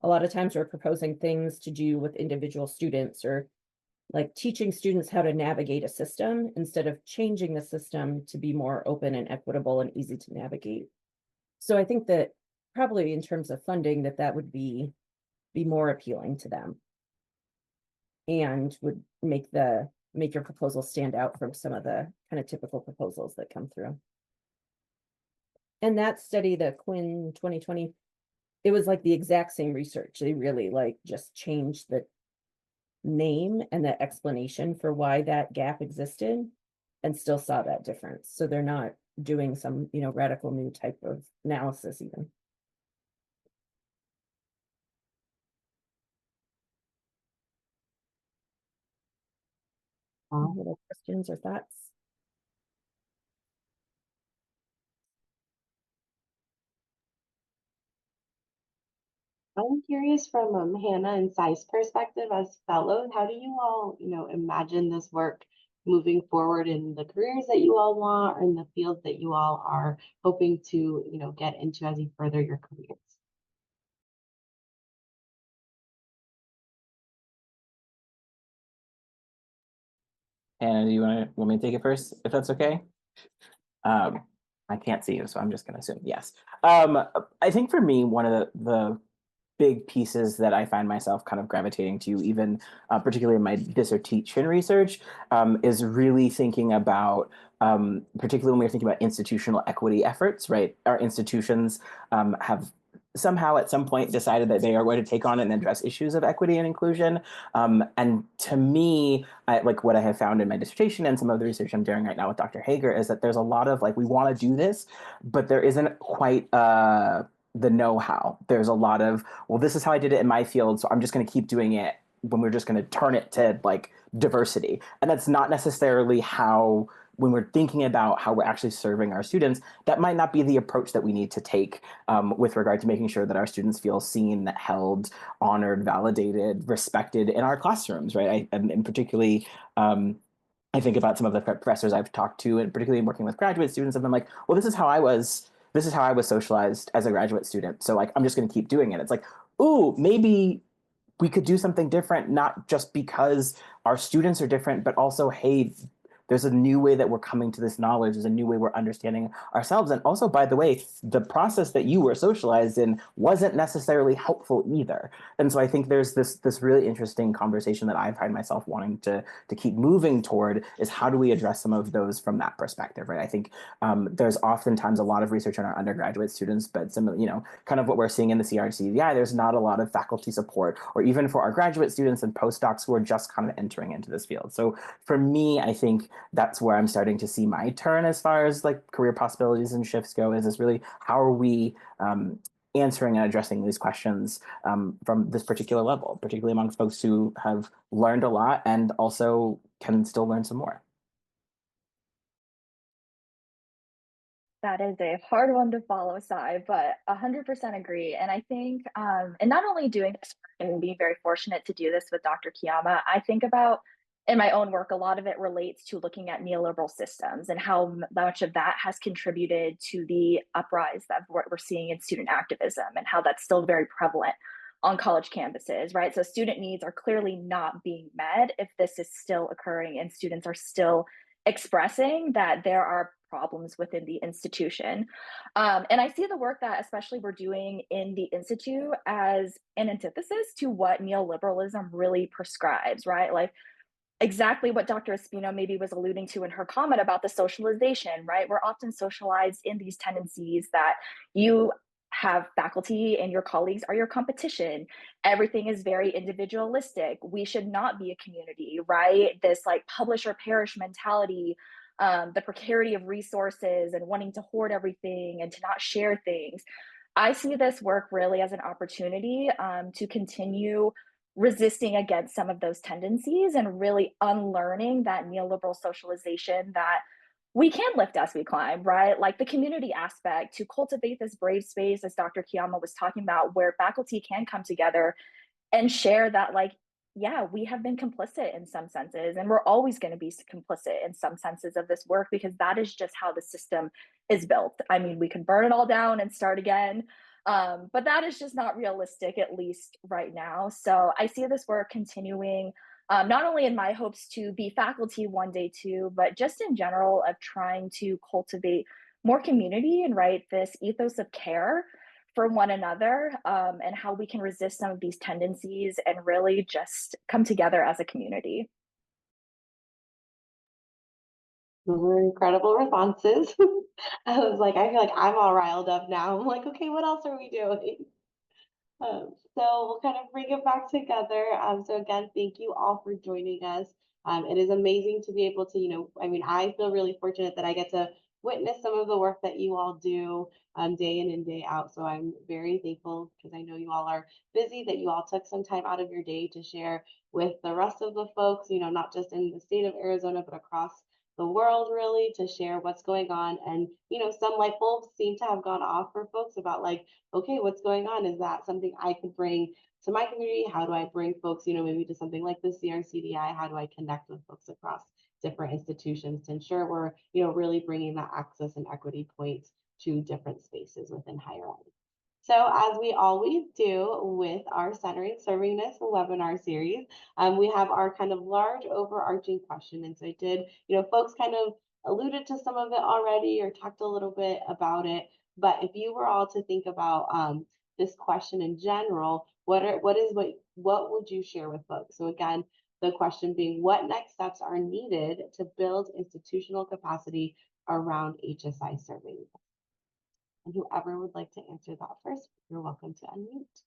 A lot of times we're proposing things to do with individual students, or like teaching students how to navigate a system instead of changing the system to be more open and equitable and easy to navigate. So I think that probably in terms of funding, that would be more appealing to them and would make your proposal stand out from some of the kind of typical proposals that come through. And that study, the Quinn 2020, it was like the exact same research. They really like just changed the name and the explanation for why that gap existed and still saw that difference. So they're not doing some, you know, radical new type of analysis even. Any other questions or thoughts? I'm curious from Hannah and Sai's perspective as fellows, how do you all, imagine this work moving forward in the careers that you all want, or in the fields that you all are hoping to, get into as you further your careers? And do you want me to take it first, if that's okay? I can't see you, so I'm just going to assume yes. I think for me, one of the big pieces that I find myself kind of gravitating to, even particularly in my dissertation research, is really thinking about, particularly when we're thinking about institutional equity efforts, right? Our institutions have somehow at some point decided that they are going to take on and address issues of equity and inclusion. And to me, like what I have found in my dissertation and some of the research I'm doing right now with Dr. Hager is that there's a lot of like, we want to do this, but there isn't quite the know-how. There's a lot of, well, this is how I did it in my field, so I'm just going to keep doing it when we're just going to turn it to like diversity. And that's not necessarily how, when we're thinking about how we're actually serving our students, that might not be the approach that we need to take with regard to making sure that our students feel seen, held, honored, validated, respected in our classrooms, right? And particularly, I think about some of the professors I've talked to, and particularly working with graduate students, have been like, well, this is how I was socialized as a graduate student. So like, I'm just going to keep doing it. It's like, ooh, maybe we could do something different, not just because our students are different, but also, hey, there's a new way that we're coming to this knowledge. There's a new way we're understanding ourselves. And also, by the way, the process that you were socialized in wasn't necessarily helpful either. And so I think there's this really interesting conversation that I find myself wanting to keep moving toward, is how do we address some of those from that perspective, right? I think there's oftentimes a lot of research on our undergraduate students, but some, kind of what we're seeing in the CRCDI, there's not a lot of faculty support, or even for our graduate students and postdocs who are just kind of entering into this field. So for me, I think that's where I'm starting to see my turn as far as like career possibilities and shifts go, is this really, how are we answering and addressing these questions from this particular level, particularly among folks who have learned a lot and also can still learn some more. That is a hard one to follow, Sai, but 100% agree. And I think, and not only doing this and being very fortunate to do this with Dr. Kiyama, I think about in my own work, a lot of it relates to looking at neoliberal systems and how much of that has contributed to the uprise that we're seeing in student activism, and how that's still very prevalent on college campuses, right? So student needs are clearly not being met if this is still occurring and students are still expressing that there are problems within the institution. And I see the work that especially we're doing in the Institute as an antithesis to what neoliberalism really prescribes, right? Like exactly what Dr. Espino maybe was alluding to in her comment about the socialization, right? We're often socialized in these tendencies that you have faculty and your colleagues are your competition. Everything is very individualistic. We should not be a community, right? This like publish or perish mentality, the precarity of resources and wanting to hoard everything and to not share things. I see this work really as an opportunity to continue resisting against some of those tendencies and really unlearning that neoliberal socialization that we can lift as we climb, right? Like the community aspect, to cultivate this brave space, as Dr. Kiyama was talking about, where faculty can come together and share that, like, yeah, we have been complicit in some senses, and we're always going to be complicit in some senses of this work, because that is just how the system is built. I mean, we can burn it all down and start again, but that is just not realistic, at least right now. So I see this work continuing, not only in my hopes to be faculty one day too, but just in general of trying to cultivate more community and, right, this ethos of care for one another, and how we can resist some of these tendencies and really just come together as a community. Those were incredible responses. I was like, I feel like I'm all riled up now. I'm like, okay, what else are we doing? So we'll kind of bring it back together. So again, thank you all for joining us. It is amazing to be able to, I mean, I feel really fortunate that I get to witness some of the work that you all do day in and day out. So I'm very thankful, because I know you all are busy, that you all took some time out of your day to share with the rest of the folks, not just in the state of Arizona, but across the world, really, to share what's going on. And, some light bulbs seem to have gone off for folks about like, okay, what's going on? Is that something I could bring to my community? How do I bring folks, maybe to something like the CRCDI? How do I connect with folks across different institutions to ensure we're, really bringing that access and equity points to different spaces within higher ed? So as we always do with our Centering Servingness webinar series, we have our kind of large overarching question. And so I did, folks kind of alluded to some of it already or talked a little bit about it. But if you were all to think about this question in general, what would you share with folks? So again, the question being, what next steps are needed to build institutional capacity around HSI serving? And whoever would like to answer that first, you're welcome to unmute.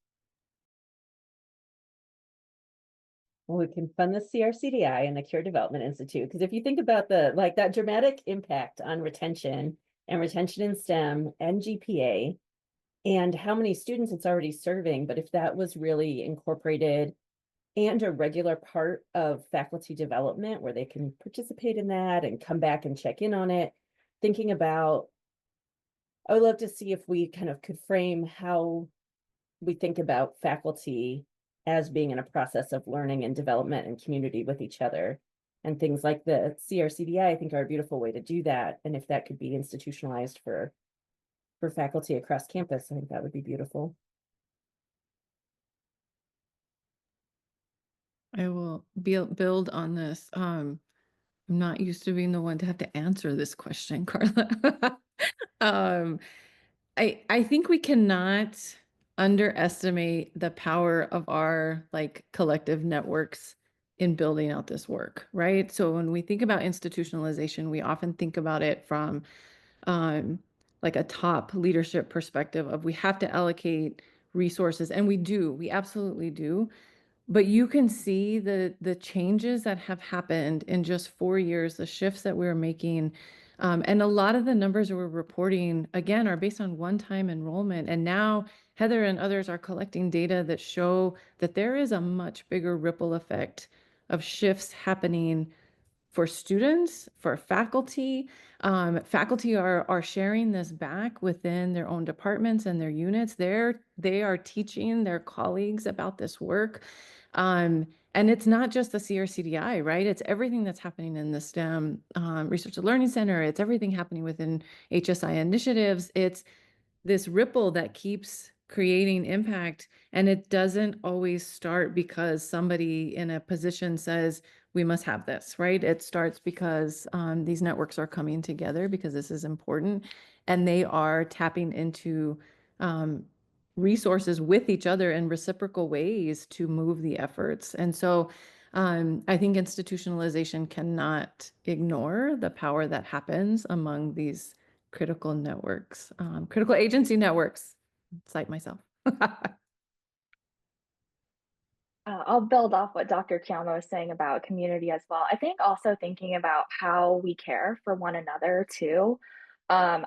Well, we can fund the CRCDI and the Care Development Institute, because if you think about that dramatic impact on retention in STEM and GPA, and how many students it's already serving, but if that was really incorporated and a regular part of faculty development where they can participate in that and come back and check in on it, thinking about, I would love to see if we kind of could frame how we think about faculty as being in a process of learning and development and community with each other. And things like the CRCDI, I think, are a beautiful way to do that. And if that could be institutionalized for faculty across campus, I think that would be beautiful. I will build on this. I'm not used to being the one to have to answer this question, Carla. um, I think we cannot underestimate the power of our like collective networks in building out this work, right? So when we think about institutionalization, we often think about it from um, like a top leadership perspective of we have to allocate resources, and we absolutely do. But you can see the changes that have happened in just 4 years, the shifts that we're making. And a lot of the numbers that we're reporting, again, are based on one-time enrollment. And now Heather and others are collecting data that show that there is a much bigger ripple effect of shifts happening for students, for faculty. Faculty are sharing this back within their own departments and their units. They are teaching their colleagues about this work. And it's not just the CRCDI, right? It's everything that's happening in the STEM Research and Learning Center. It's everything happening within HSI initiatives. It's this ripple that keeps creating impact. And it doesn't always start because somebody in a position says, we must have this, right? It starts because these networks are coming together because this is important, and they are tapping into resources with each other in reciprocal ways to move the efforts. And so I think institutionalization cannot ignore the power that happens among these critical networks, critical agency networks, cite myself. I'll build off what Dr. Kiyama was saying about community as well. I think also thinking about how we care for one another too. Um,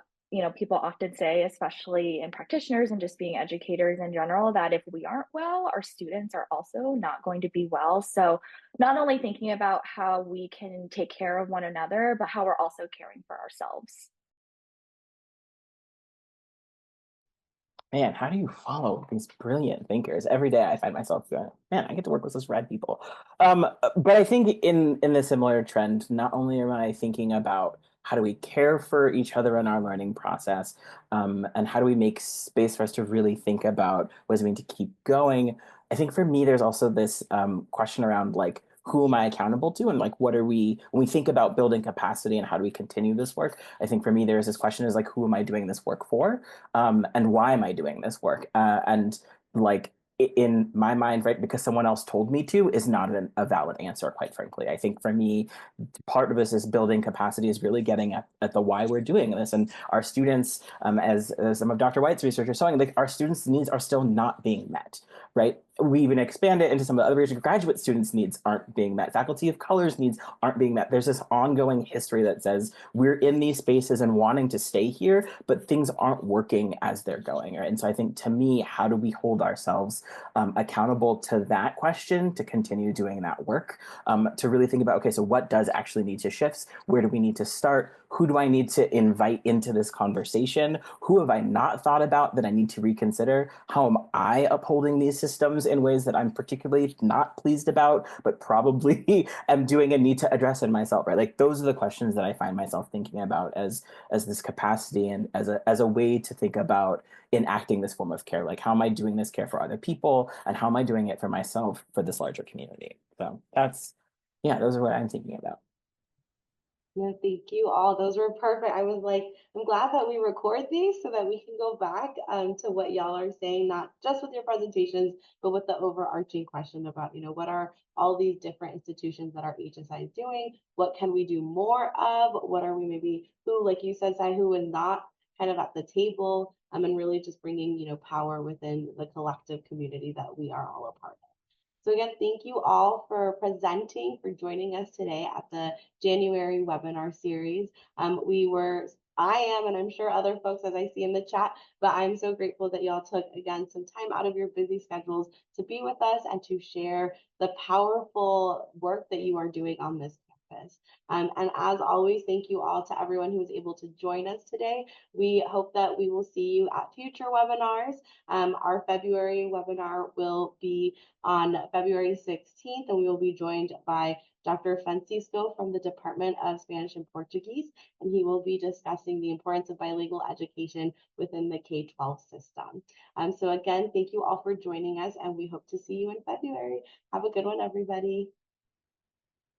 people often say, especially in practitioners and just being educators in general, that if we aren't well, our students are also not going to be well. So not only thinking about how we can take care of one another, but how we're also caring for ourselves. Man, how do you follow these brilliant thinkers? Every day I find myself going, man, I get to work with such rad people. But I think in the similar trend, not only am I thinking about how do we care for each other in our learning process, and how do we make space for us to really think about what does it mean to keep going? I think for me, there's also this question around like, who am I accountable to? And like, what are we, when we think about building capacity and how do we continue this work? I think for me, there's this question is like, who am I doing this work for? And why am I doing this work? And like in my mind, right, because someone else told me to is not a valid answer, quite frankly. I think for me, part of this is building capacity is really getting at the why we're doing this. And our students, as some of Dr. White's research are showing, like our students' needs are still not being met, right? We even expand it into some of the other research. Graduate students' needs aren't being met. Faculty of color's needs aren't being met. There's this ongoing history that says we're in these spaces and wanting to stay here, but things aren't working as they're going. Right? And so I think to me, how do we hold ourselves accountable to that question to continue doing that work? To really think about, okay, so what does actually need to shift? Where do we need to start? Who do I need to invite into this conversation? Who have I not thought about that I need to reconsider? How am I upholding these systems in ways that I'm particularly not pleased about, but probably am doing and need to address in myself, right? Like those are the questions that I find myself thinking about as this capacity and as a way to think about enacting this form of care. Like how am I doing this care for other people and how am I doing it for myself for this larger community? So yeah, those are what I'm thinking about. No, thank you all. Those were perfect. I was like, I'm glad that we record these so that we can go back to what y'all are saying, not just with your presentations, but with the overarching question about, what are all these different institutions that our HSI is doing? What can we do more of? What are we maybe who, like you said, Sai, who is not kind of at the table, and really just bringing, power within the collective community that we are all a part of. So again, thank you all for presenting, for joining us today at the January webinar series. I am, and I'm sure other folks, as I see in the chat, but I'm so grateful that y'all took, again, some time out of your busy schedules to be with us and to share the powerful work that you are doing on this campus. And as always, thank you all to everyone who was able to join us today. We hope that we will see you at future webinars. Our February webinar will be on February 16th, and we will be joined by Dr. Francisco from the Department of Spanish and Portuguese, and he will be discussing the importance of bilingual education within the K-12 system. So again, thank you all for joining us, and we hope to see you in February. Have a good one, everybody.